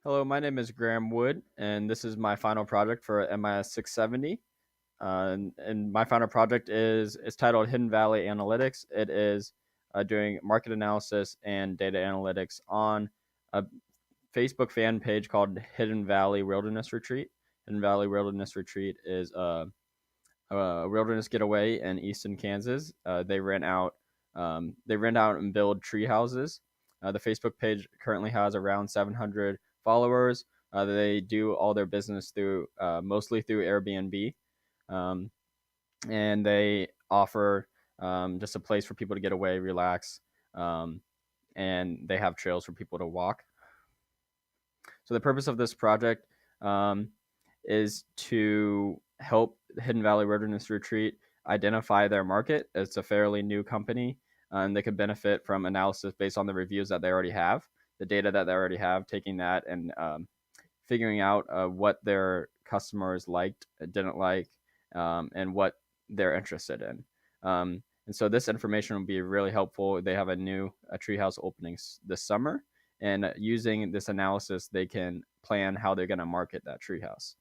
Hello, my name is Graham Wood, and this is my final project for MIS 670. And my final project is titled Hidden Valley Analytics. It is doing market analysis and data analytics on a Facebook fan page called Hidden Valley Wilderness Retreat. Hidden Valley Wilderness Retreat is a wilderness getaway in eastern Kansas. They rent out and build tree houses. The Facebook page currently has around 700 followers. They do all their business through mostly through Airbnb, um, and they offer just a place for people to get away, relax, um, and they have trails for people to walk. So the purpose of this project um, is to help Hidden Valley Wilderness Retreat identify their market. It's a fairly new company, and they could benefit from analysis based on the reviews that they already have, the data that they already have, taking that and figuring out what their customers liked, didn't like, and what they're interested in. And so this information will be really helpful. They have a treehouse opening this summer, and using this analysis, they can plan how they're going to market that treehouse.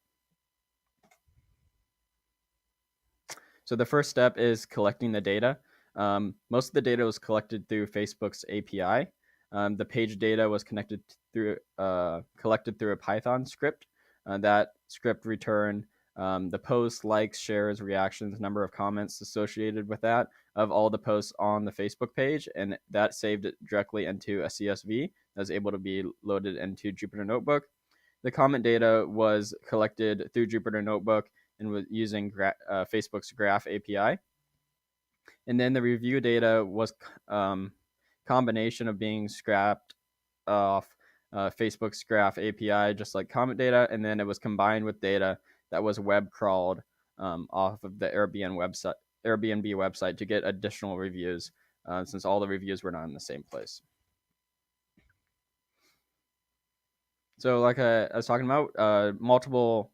So the first step is collecting the data. Most of the data was collected through Facebook's API. The page data was collected through a Python script. That script returned the posts, likes, shares, reactions, number of comments associated with that of all the posts on the Facebook page, and that saved it directly into a CSV that was able to be loaded into Jupyter Notebook. The comment data was collected through Jupyter Notebook and was using Facebook's Graph API. And then the review data was combination of being scrapped off Facebook's Graph API, just like comment data, and then it was combined with data that was web crawled off of the Airbnb website to get additional reviews, since all the reviews were not in the same place. So, like I was talking about, multiple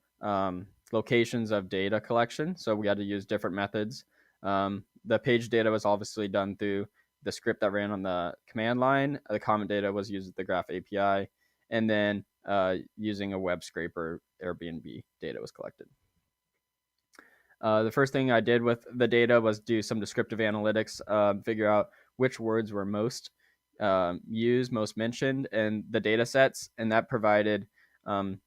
locations of data collection. So we had to use different methods. The page data was obviously done through the script that ran on the command line. The comment data was used with the Graph API, and then using a web scraper, Airbnb data was collected. The first thing I did with the data was do some descriptive analytics, figure out which words were most used, most mentioned in the data sets, and that provided some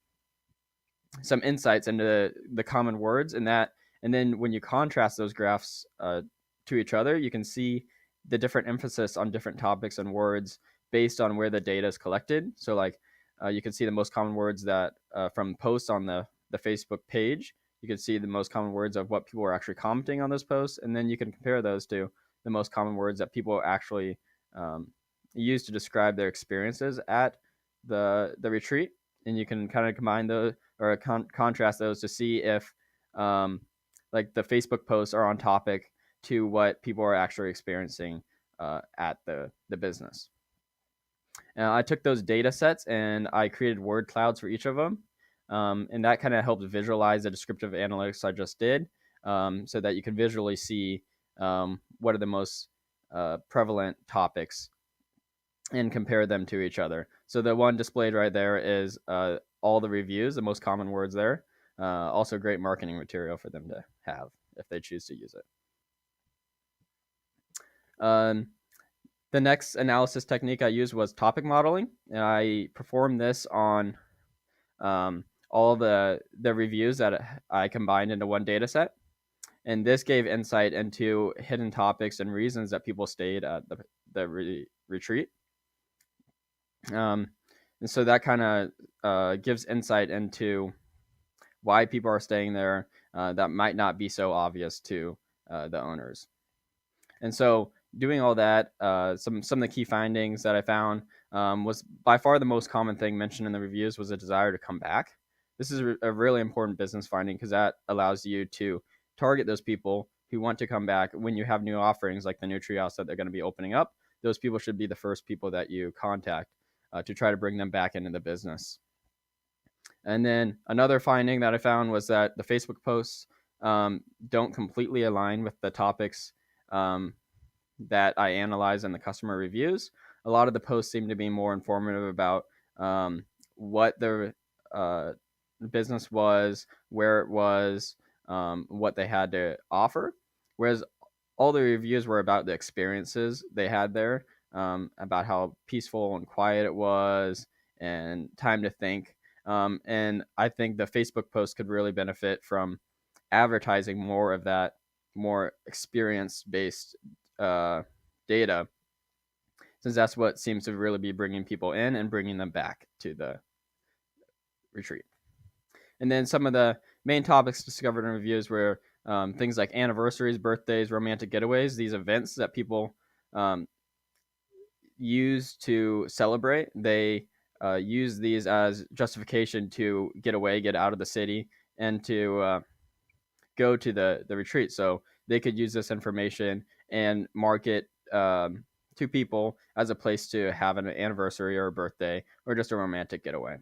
insights into the common words in that. And then when you contrast those graphs to each other, you can see the different emphasis on different topics and words based on where the data is collected. So like you can see the most common words that from posts on the Facebook page. You can see the most common words of what people are actually commenting on those posts, and then you can compare those to the most common words that people actually use to describe their experiences at the retreat. And you can kind of combine those or contrast those to see if like the Facebook posts are on topic to what people are actually experiencing at the business. And I took those data sets and I created word clouds for each of them. And that kind of helped visualize the descriptive analytics I just did, so that you can visually see what are the most prevalent topics and compare them to each other. So the one displayed right there is all the reviews, the most common words there. Also great marketing material for them to have if they choose to use it. The next analysis technique I used was topic modeling, and I performed this on all the reviews that I combined into one data set. And this gave insight into hidden topics and reasons that people stayed at the retreat. And so that kind of gives insight into why people are staying there that might not be so obvious to the owners. And so doing all that, some of the key findings that I found was by far the most common thing mentioned in the reviews was a desire to come back. This is a really important business finding because that allows you to target those people who want to come back when you have new offerings like the new treehouse that they're going to be opening up. Those people should be the first people that you contact to try to bring them back into the business. And then another finding that I found was that the Facebook posts don't completely align with the topics that I analyze in the customer reviews. A lot of the posts seem to be more informative about what their business was, where it was, what they had to offer. Whereas all the reviews were about the experiences they had there, about how peaceful and quiet it was, and time to think. And I think the Facebook post could really benefit from advertising more of that, more experience based data, since that's what seems to really be bringing people in and bringing them back to the retreat. And then some of the main topics discovered in reviews were things like anniversaries, birthdays, romantic getaways, these events that people use to celebrate. They use these as justification to get away, get out of the city, and to go to the retreat. So they could use this information and market to people as a place to have an anniversary or a birthday or just a romantic getaway.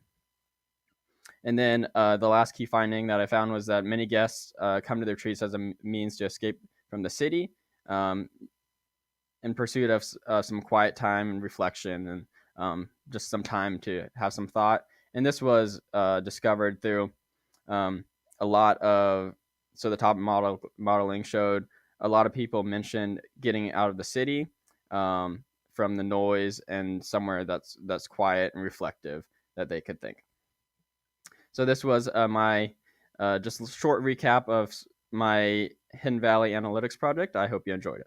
And then the last key finding that I found was that many guests come to the retreats as a means to escape from the city, in pursuit of some quiet time and reflection, and just some time to have some thought. And this was discovered through a lot of, so the top modeling showed a lot of people mentioned getting out of the city, from the noise, and somewhere that's quiet and reflective that they could think. So this was my just short recap of my Hidden Valley Analytics project. I hope you enjoyed it.